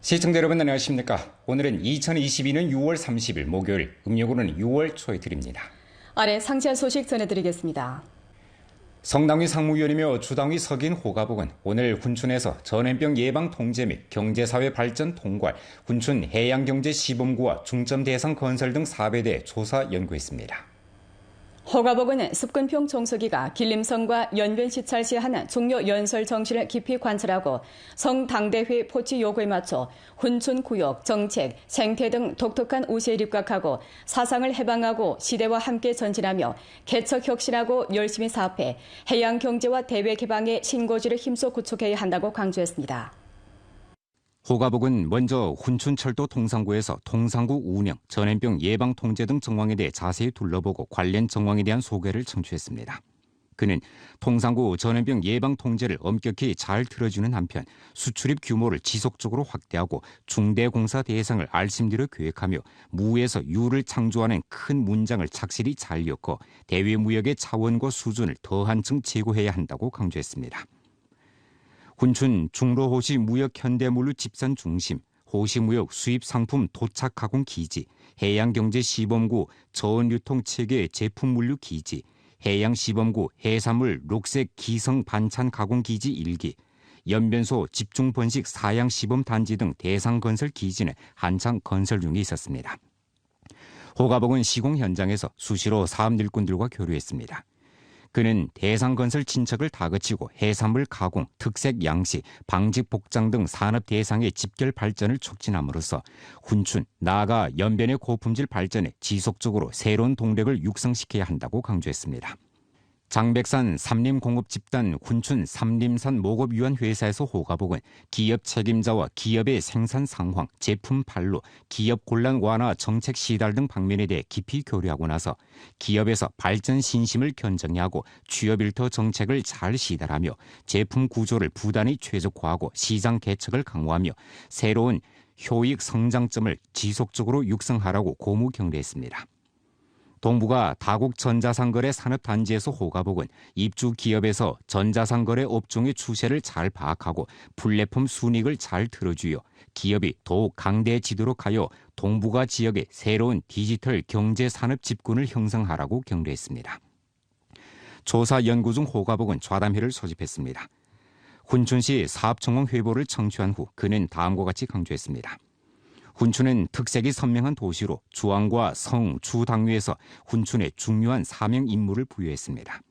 시청자 여러분 안녕하십니까? 오늘은 2022년 6월 30일 목요일, 음력으로는 6월 초에 드립니다. 아래 상세한 소식 전해드리겠습니다. 성당위 상무위원이며 주당위 서기인 호가복은 오늘 훈춘에서 전염병 예방 통제 및 경제사회 발전 통괄, 훈춘 해양경제시범구와 중점 대상 건설 등 사업에 대해 조사 연구했습니다. 호가복은 습근평 총서기가 길림성과 연변시찰시 하는 종료 연설 정신을 깊이 관찰하고 성당대회 포치 요구에 맞춰 훈춘구역, 정책, 생태 등 독특한 우세에 입각하고 사상을 해방하고 시대와 함께 전진하며 개척혁신하고 열심히 사업해 해양경제와 대외개방의 신고지를 힘써 구축해야 한다고 강조했습니다. 호가복은 먼저 훈춘철도 통상구에서 통상구 운영, 전염병 예방 통제 등 정황에 대해 자세히 둘러보고 관련 정황에 대한 소개를 청취했습니다. 그는 통상구 전염병 예방 통제를 엄격히 잘 들어주는 한편 수출입 규모를 지속적으로 확대하고 중대공사 대상을 알심대로 계획하며 무에서 유를 창조하는 큰 문장을 착실히 잘 엮어 대외무역의 차원과 수준을 더 한층 제고해야 한다고 강조했습니다. 훈춘 중로호시 무역 현대물류 집산 중심, 호시무역 수입상품 도착 가공 기지, 해양경제시범구 저온유통체계 제품물류 기지, 해양시범구 해산물 녹색 기성 반찬 가공 기지 1기, 연변소 집중번식 사양시범 단지 등 대상건설 기지는 한창 건설 중에 있었습니다. 호가복은 시공 현장에서 수시로 사업 일꾼들과 교류했습니다. 그는 대상건설 친척을 다그치고 해산물 가공, 특색 양식, 방직 복장 등 산업 대상의 집결 발전을 촉진함으로써 훈춘, 나아가 연변의 고품질 발전에 지속적으로 새로운 동력을 육성시켜야 한다고 강조했습니다. 장백산 삼림공업집단 훈춘 삼림산 모급유한회사에서 호가복은 기업 책임자와 기업의 생산 상황, 제품 판로, 기업 곤란 완화 정책 시달 등 방면에 대해 깊이 교류하고 나서 기업에서 발전 신심을 견정하고 취업 일터 정책을 잘 시달하며 제품 구조를 부단히 최적화하고 시장 개척을 강화하며 새로운 효익 성장점을 지속적으로 육성하라고 고무 경례했습니다. 동부가 다국 전자상거래 산업단지에서 호가복은 입주 기업에서 전자상거래 업종의 추세를 잘 파악하고 플랫폼 순익을 잘 들어주어 기업이 더욱 강대해지도록 하여 동부가 지역의 새로운 디지털 경제산업 집군을 형성하라고 경례했습니다. 조사 연구 중 호가복은 좌담회를 소집했습니다. 훈춘시 사업정황 회보를 청취한 후 그는 다음과 같이 강조했습니다. 훈춘은 특색이 선명한 도시로 주왕과 성, 주 당위에서 훈춘에 중요한 사명 임무를 부여했습니다.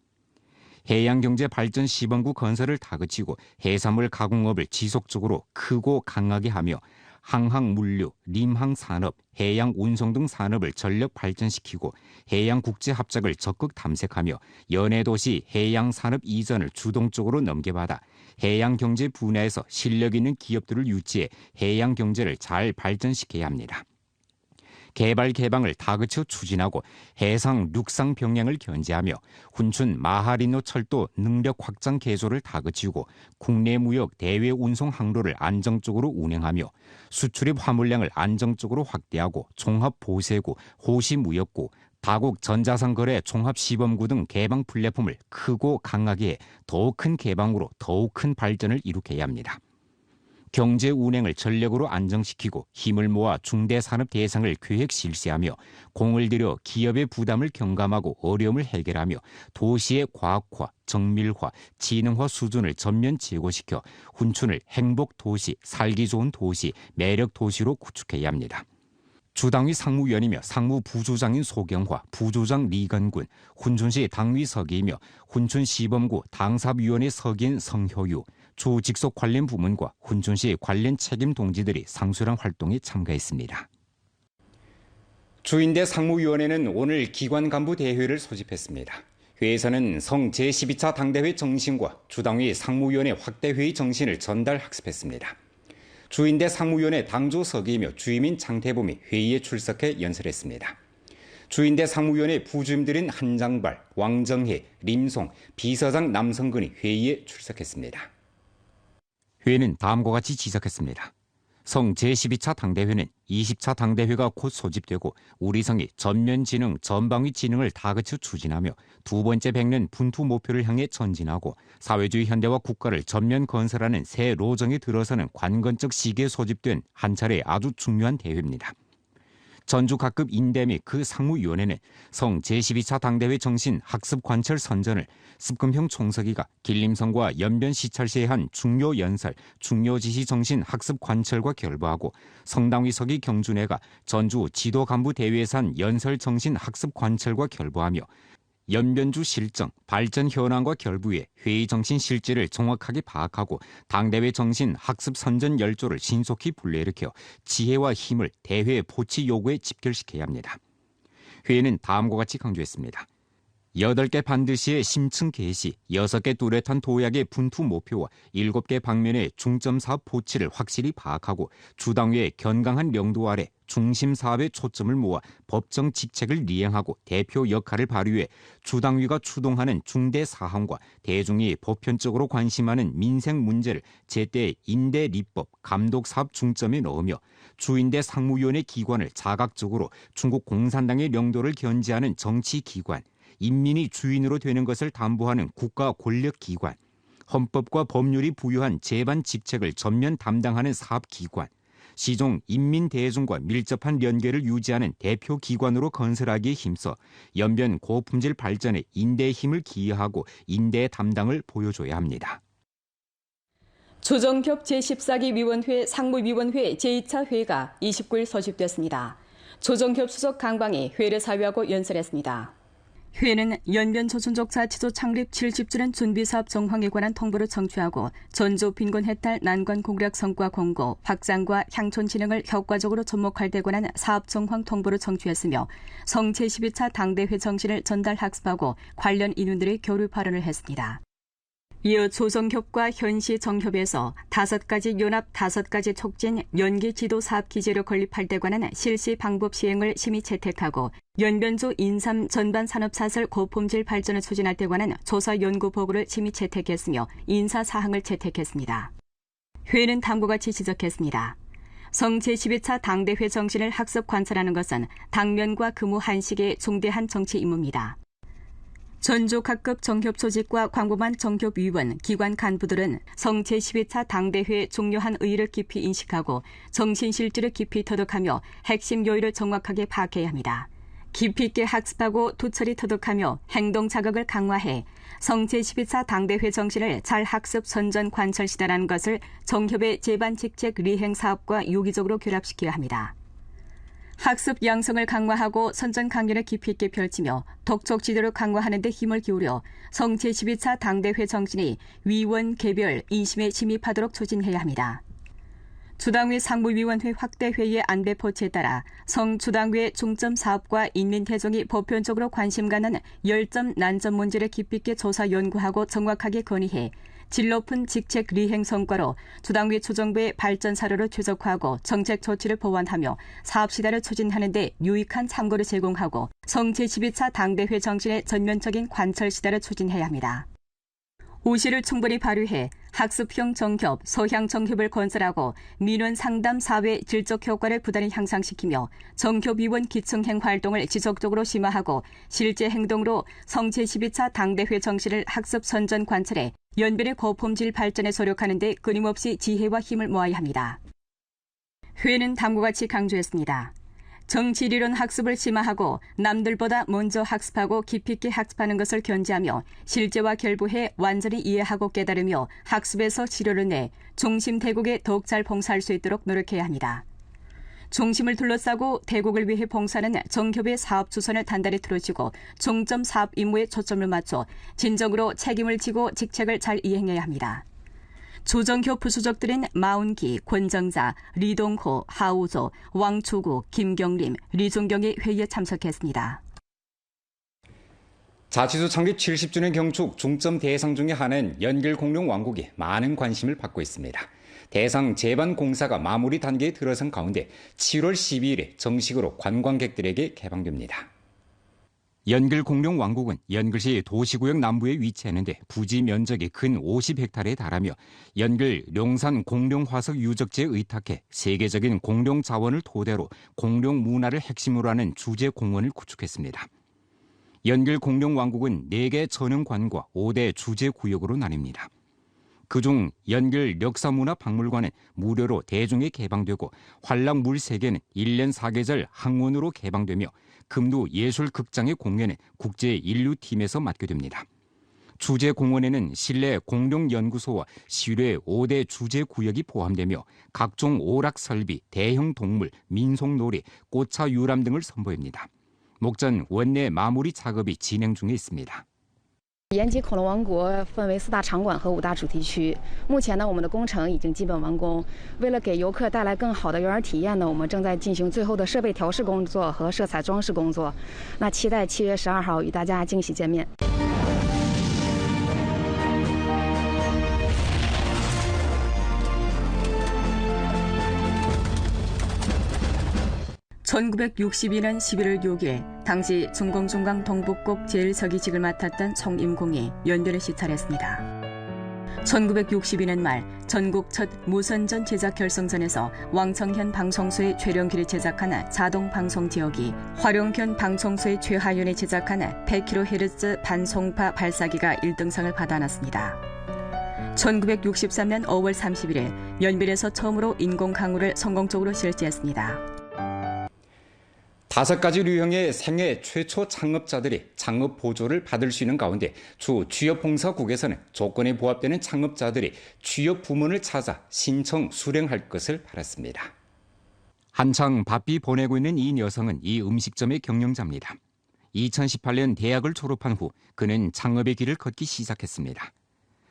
해양경제 발전 시범구 건설을 다그치고 해산물 가공업을 지속적으로 크고 강하게 하며 항항물류, 림항산업, 해양운송 등 산업을 전력 발전시키고 해양국제합작을 적극 탐색하며 연해도시 해양산업 이전을 주동적으로 넘겨받아 해양경제 분야에서 실력 있는 기업들을 유치해 해양경제를 잘 발전시켜야 합니다. 개발 개방을 다그쳐 추진하고 해상 육상 병행을 견제하며 훈춘 마하리노 철도 능력 확장 개조를 다그치고 국내 무역 대외 운송 항로를 안정적으로 운행하며 수출입 화물량을 안정적으로 확대하고 종합 보세구, 호시 무역구, 다국 전자상거래 종합시범구 등 개방 플랫폼을 크고 강하게 해 더욱 큰 개방으로 더욱 큰 발전을 이룩해야 합니다. 경제 운행을 전력으로 안정시키고 힘을 모아 중대산업 대상을 계획 실시하며 공을 들여 기업의 부담을 경감하고 어려움을 해결하며 도시의 과학화, 정밀화, 지능화 수준을 전면 제고시켜 훈춘을 행복도시, 살기 좋은 도시, 매력도시로 구축해야 합니다. 주당위 상무위원이며 상무부주장인 소경화, 부주장 리건군, 훈춘시 당위 서기이며 훈춘시범구 당사위원회 서기인 성효유, 주 직속 관련 부문과 훈춘시 관련 책임 동지들이 상수랑 활동에 참가했습니다. 주인대 상무위원회는 오늘 기관 간부 대회를 소집했습니다. 회에서는 성 제12차 당대회 정신과 주당위 상무위원회 확대회의 정신을 전달 학습했습니다. 주인대 상무위원회 당조 서기이며 주임인 장태범이 회의에 출석해 연설했습니다. 주인대 상무위원회 부주임들인 한장발, 왕정혜, 림송, 비서장 남성근이 회의에 출석했습니다. 회의는 다음과 같이 지적했습니다. 성 제12차 당대회는 20차 당대회가 곧 소집되고 우리 성이 전면진흥, 전방위 진흥을 다그쳐 추진하며 두 번째 100년 분투 목표를 향해 전진하고 사회주의 현대화 국가를 전면 건설하는 새 로정에 들어서는 관건적 시기에 소집된 한 차례 아주 중요한 대회입니다. 전주 각급 인대 및 그 상무위원회는 성 제12차 당대회 정신 학습 관철 선전을 습근평 총서기가 길림성과 연변시찰시에 한 중요 연설, 중요 지시 정신 학습 관철과 결부하고 성당위서기 경준회가 전주 지도 간부 대회에서 한 연설 정신 학습 관철과 결부하며 연변주 실정, 발전 현황과 결부해 회의 정신 실질을 정확하게 파악하고 당대회 정신 학습 선전 열조를 신속히 불러일으켜 지혜와 힘을 대회 포치 요구에 집결시켜야 합니다. 회의는 다음과 같이 강조했습니다. 8개 반드시의 심층 개시, 6개 뚜렷한 도약의 분투 목표와 7개 방면의 중점 사업 포치를 확실히 파악하고 주당위의 견강한 명도 아래 중심 사업의 초점을 모아 법정 직책을 이행하고 대표 역할을 발휘해 주당위가 추동하는 중대 사항과 대중이 보편적으로 관심하는 민생 문제를 제때 인대立법 감독 사업 중점에 넣으며 주인대 상무위원회 기관을 자각적으로 중국 공산당의領導를 견지하는 정치기관, 인민이 주인으로 되는 것을 담보하는 국가 권력기관, 헌법과 법률이 부여한 재반 직책을 전면 담당하는 사업기관, 시종 인민대중과 밀접한 연계를 유지하는 대표기관으로 건설하기에 힘써 연변 고품질 발전에 인대의 힘을 기여하고 인대의 담당을 보여줘야 합니다. 조정협 제14기 위원회 상무위원회 제2차 회의가 29일 소집됐습니다. 조정협 수석 강방이 회를 사회하고 연설했습니다. 회는 연변 조선족 자치도 창립 70주년 준비사업 정황에 관한 통보를 청취하고 전조 빈곤 해탈 난관 공략 성과 공고, 확장과 향촌 진흥을 효과적으로 접목할 데 관한 사업 정황 통보를 청취했으며 성 제12차 당대회 정신을 전달 학습하고 관련 인원들의 교류 발언을 했습니다. 이어 조정협과 현시 정협에서 5가지 연합 5가지 촉진 연계 지도 사업 기제로 건립할 데 관한 실시 방법 시행을 심의 채택하고 연변조 인삼 전반 산업사설 고품질 발전을 추진할 데 관한 조사 연구 보고를 심의 채택했으며 인사 사항을 채택했습니다. 회의는 다음과 같이 지적했습니다. 성 제12차 당대회 정신을 학습 관찰하는 것은 당면과 근무 한식의 중대한 정치 임무입니다. 전주 각급 정협 조직과 광범한 정협위원, 기관 간부들은 성 제12차 당대회 중요한 의의를 깊이 인식하고 정신실질을 깊이 터득하며 핵심 요일을 정확하게 파악해야 합니다. 깊이 있게 학습하고 투철히 터득하며 행동 자극을 강화해 성 제12차 당대회 정신을 잘 학습 선전 관철시다라는 것을 정협의 재반 직책 리행 사업과 유기적으로 결합시켜야 합니다. 학습 양성을 강화하고 선전 강연을 깊이 있게 펼치며 독촉 지도를 강화하는 데 힘을 기울여 성 제12차 당대회 정신이 위원 개별 인심에 침입하도록 추진해야 합니다. 주당위 상무위원회 확대회의의 안배 포치에 따라 성 주당위의 중점 사업과 인민 대중이 보편적으로 관심 갖는 열점 난점 문제를 깊이 있게 조사 연구하고 정확하게 건의해 질 높은 직책 리행 성과로 주당위 조정부의 발전 사료를 최적화하고 정책 조치를 보완하며 사업 시대를 추진하는 데 유익한 참고를 제공하고 성 제12차 당대회 정신의 전면적인 관철 시대를 추진해야 합니다. 오시를 충분히 발휘해 학습형 정협, 소향 정협을 건설하고 민원 상담 사회 질적 효과를 부단히 향상시키며 정협위원 기층행 활동을 지속적으로 심화하고 실제 행동으로 성 제12차 당대회 정신을 학습 선전 관철해 연변의 고품질 발전에 소력하는 데 끊임없이 지혜와 힘을 모아야 합니다. 회는 다음과 같이 강조했습니다. 정치리론 학습을 심화하고 남들보다 먼저 학습하고 깊이 있게 학습하는 것을 견지하며 실제와 결부해 완전히 이해하고 깨달으며 학습에서 지료를 내 중심 대국에 더욱 잘 봉사할 수 있도록 노력해야 합니다. 중심을 둘러싸고 대국을 위해 봉사하는 정협의 사업 주선을 단단히 틀어지고 중점 사업 임무에 초점을 맞춰 진정으로 책임을 지고 직책을 잘 이행해야 합니다. 조정협 부수적들인 마운기, 권정자, 리동호, 하우조, 왕초구, 김경림, 리종경이 회의에 참석했습니다. 자치도 창립 70주년 경축 중점 대상 중의 하나는 연결공룡 왕국이 많은 관심을 받고 있습니다. 대상 재반 공사가 마무리 단계에 들어선 가운데 7월 12일에 정식으로 관광객들에게 개방됩니다. 연길 공룡 왕국은 연길시 도시구역 남부에 위치했는데 부지 면적이 근 50헥타르에 달하며 연길 룡산 공룡화석 유적지에 의탁해 세계적인 공룡 자원을 토대로 공룡 문화를 핵심으로 하는 주제 공원을 구축했습니다. 연길 공룡 왕국은 4개 전용관과 5대 주제 구역으로 나뉩니다. 그중 연길 역사문화박물관은 무료로 대중에 개방되고 환락물 세계는 1년 4계절 항원으로 개방되며 금두 예술극장의 공연은 국제인류팀에서 맡게 됩니다. 주제공원에는 실내 공룡연구소와 실외 5대 주제구역이 포함되며 각종 오락설비, 대형 동물, 민속놀이, 꽃차 유람 등을 선보입니다. 목전 원내 마무리 작업이 진행 중에 있습니다. 延吉恐龙王国分为4大场馆和5大主题区。目前呢，我们的工程已经基本完工。为了给游客带来更好的游玩体验呢，我们正在进行最后的设备调试工作和色彩装饰工作。那期待7月12号与大家惊喜见面。 1962년 11월 6일 당시 중공중강 동북국 제1서기직을 맡았던 송임공이 연변을 시찰했습니다. 1962년 말 전국 첫 무선전 제작 결성전에서 왕청현 방송소의 최령길이 제작한 자동 방송 지역이 화룡현 방송소의 최하윤이 제작한 100kHz 반송파 발사기가 1등상을 받아놨습니다. 1963년 5월 31일 연변에서 처음으로 인공 강우를 성공적으로 실시했습니다. 5가지 유형의 생애 최초 창업자들이 창업 보조를 받을 수 있는 가운데 주 취업봉사국에서는 조건에 부합되는 창업자들이 취업 부문을 찾아 신청 수령할 것을 바랐습니다. 한창 바삐 보내고 있는 이 여성은 이 음식점의 경영자입니다. 2018년 대학을 졸업한 후 그는 창업의 길을 걷기 시작했습니다.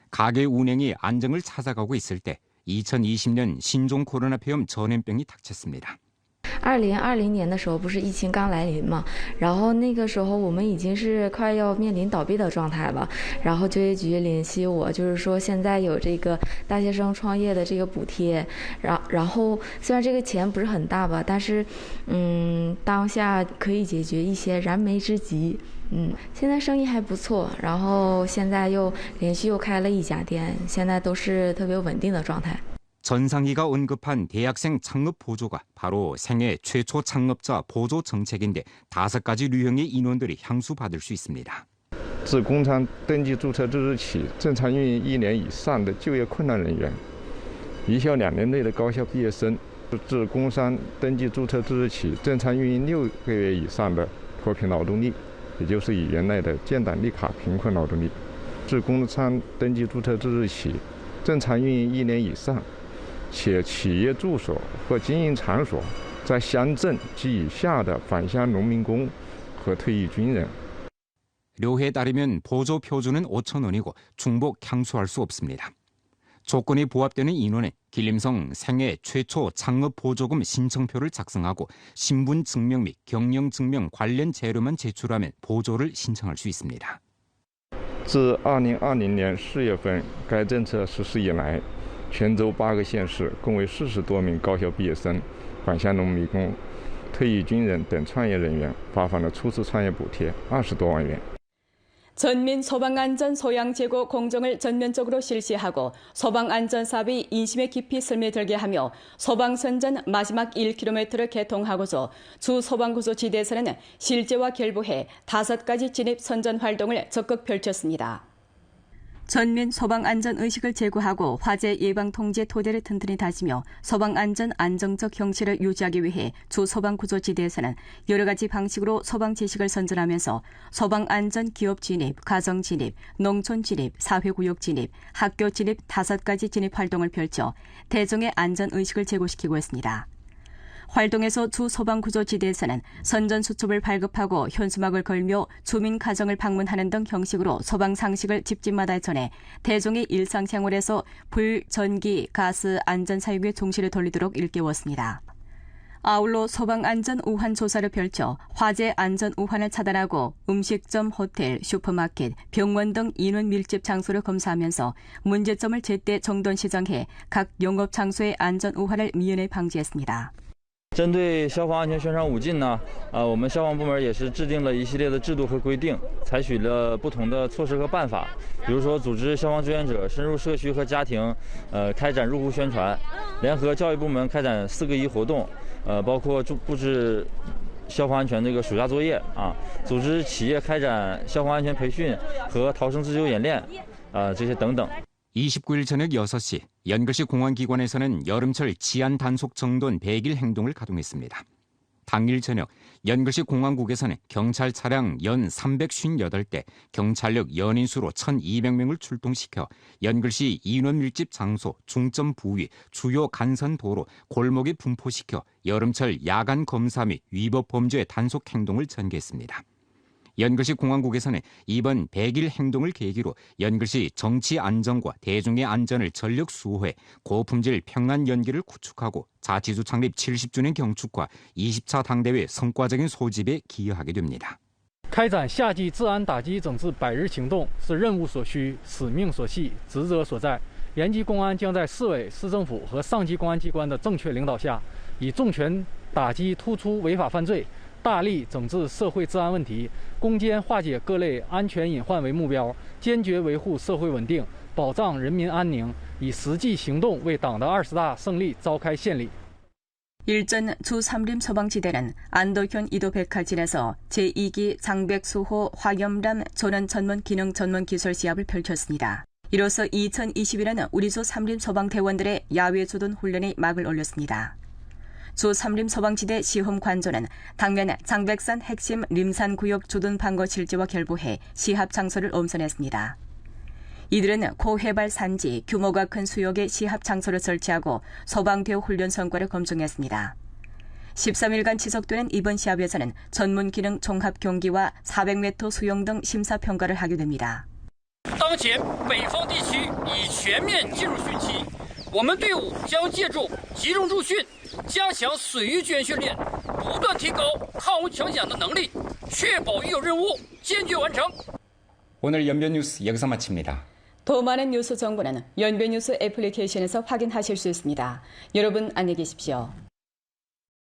가게 운행이 안정을 찾아가고 있을 때 2020년 신종 코로나폐렴 전염병이 닥쳤습니다. 2020年的时候，不是疫情刚来临嘛，然后那个时候我们已经是快要面临倒闭的状态了，然后就业局联系我，就是说现在有这个大学生创业的这个补贴，然后虽然这个钱不是很大吧，但是当下可以解决一些燃眉之急。现在生意还不错，然后现在又连续又开了1家店，现在都是特别稳定的状态。 전상희가 언급한 대학생 창업 보조가 바로 생애 최초 창업자 보조 정책인데 5가지 유형의 인원들이 향수받을 수 있습니다. 自工商登记注册之日起，正常运营1年以上的就业困难人员，一校2年内的高校毕业生，自工商登记注册之日起，正常运营6个月以上的脱贫劳动力，也就是以原来的建档立卡贫困劳动力，自工商登记注册之日起，正常运营1年以上。 且企业住所和经营场所在乡镇及以下的返乡农民工和退役军人。 료에 따르면 보조 표준은 5,000원이고 중복 향수할 수 없습니다. 조건이 부합되는 인원은 길림성 생애 최초 창업 보조금 신청표를 작성하고 신분 증명 및 경영 증명 관련 재료만 제출하면 보조를 신청할 수 있습니다. 自2020年4月份该政策实施以来。 泉州8个县市共为40多名高校毕业生、返乡农民工、退役军人等创业人员发放了初次创业补贴20多万元。 전민 소방안전 소양 제고 공정을 전면적으로 실시하고 소방안전 사업의 인심에 깊이 스며들게 하며 소방선전 마지막 1km를 개통하고서 주 소방구조지대에서는 실제와 결부해 5가지 진입 선전 활동을 적극 펼쳤습니다. 전면 소방안전의식을 제고하고 화재 예방 통제 토대를 튼튼히 다지며 소방안전 안정적 형체를 유지하기 위해 주 소방구조지대에서는 여러 가지 방식으로 소방 지식을 선전하면서 소방안전 기업 진입, 가정 진입, 농촌 진입, 사회구역 진입, 학교 진입 5가지 진입 활동을 펼쳐 대중의 안전의식을 제고시키고 있습니다. 활동에서 주 소방구조지대에서는 선전수첩을 발급하고 현수막을 걸며 주민 가정을 방문하는 등 형식으로 소방 상식을 집집마다 전해 대중의 일상생활에서 불, 전기, 가스 안전 사용에 종시를 돌리도록 일깨웠습니다. 아울러 소방안전 우환 조사를 펼쳐 화재 안전 우환을 차단하고 음식점, 호텔, 슈퍼마켓, 병원 등 인원 밀집 장소를 검사하면서 문제점을 제때 정돈 시정해 각 영업 장소의 안전 우환을 미연에 방지했습니다. 针对消防安全宣传5禁呢，我们消防部门也是制定了一系列的制度和规定，采取了不同的措施和办法，比如说组织消防志愿者深入社区和家庭，开展入户宣传，联合教育部门开展4个1活动，包括布置消防安全这个暑假作业啊，组织企业开展消防安全培训和逃生自救演练，这些等等。 29일 저녁 6시 연글시 공안기관에서는 여름철 치안 단속 정돈 100일 행동을 가동했습니다. 당일 저녁 연글시 공안국에서는 경찰 차량 연 358대, 경찰력 연인 수로 1,200명을 출동시켜 연글시 인원 밀집 장소, 중점 부위, 주요 간선 도로, 골목에 분포시켜 여름철 야간 검사 및 위법 범죄 단속 행동을 전개했습니다. 연글시 공안국에서는 이번 100일 행동을 계기로 연글시 정치 안정과 대중의 안전을 전력 수호해 고품질 평안 연기를 구축하고 자치주 창립 70주년 경축과 20차 당대회 성과적인 소집에 기여하게 됩니다. 开展夏季治安打击整治100日行动是任务所需、使命所系、职责所在。延吉公安将在市委、市政府和上级公安机关的正确领导下，以重拳打击突出违法犯罪， 大力整治社会治安问题，攻坚化解各类安全隐患为目标，坚决维护社会稳定，保障人民安宁，以实际行动为党的20大胜利召开献礼。 일전 주 삼림 소방지대는 안도현 이도 백화진에서 제2기 장백수호 화염람 조련 전문 기능 전문 기술 시합을 펼쳤습니다. 이로써 2021년 우리주 삼림 소방대원들의 야외 조돈 훈련이 막을 올렸습니다. 주 삼림 소방지대 시험 관조는 당면 장백산 핵심 림산구역 조든 방거 실지와 결부해 시합 장소를 엄선했습니다. 이들은 고해발 산지 규모가 큰 수역에 시합 장소를 설치하고 소방대우 훈련 성과를 검증했습니다. 13일간 지속되는 이번 시합에서는 전문 기능 종합 경기와 400m 수영 등 심사 평가를 하게 됩니다. 当前北方地区已全面进入汛期，我们队伍将借助集中驻训，加强水域救援训练，不断提高抗洪抢险的能力，确保已有任务坚决完成。 오늘 연변 뉴스 여기서 마칩니다. 더 많은 뉴스 정보는 연변 뉴스 애플리케이션에서 확인하실 수 있습니다. 여러분 안녕히 계십시오.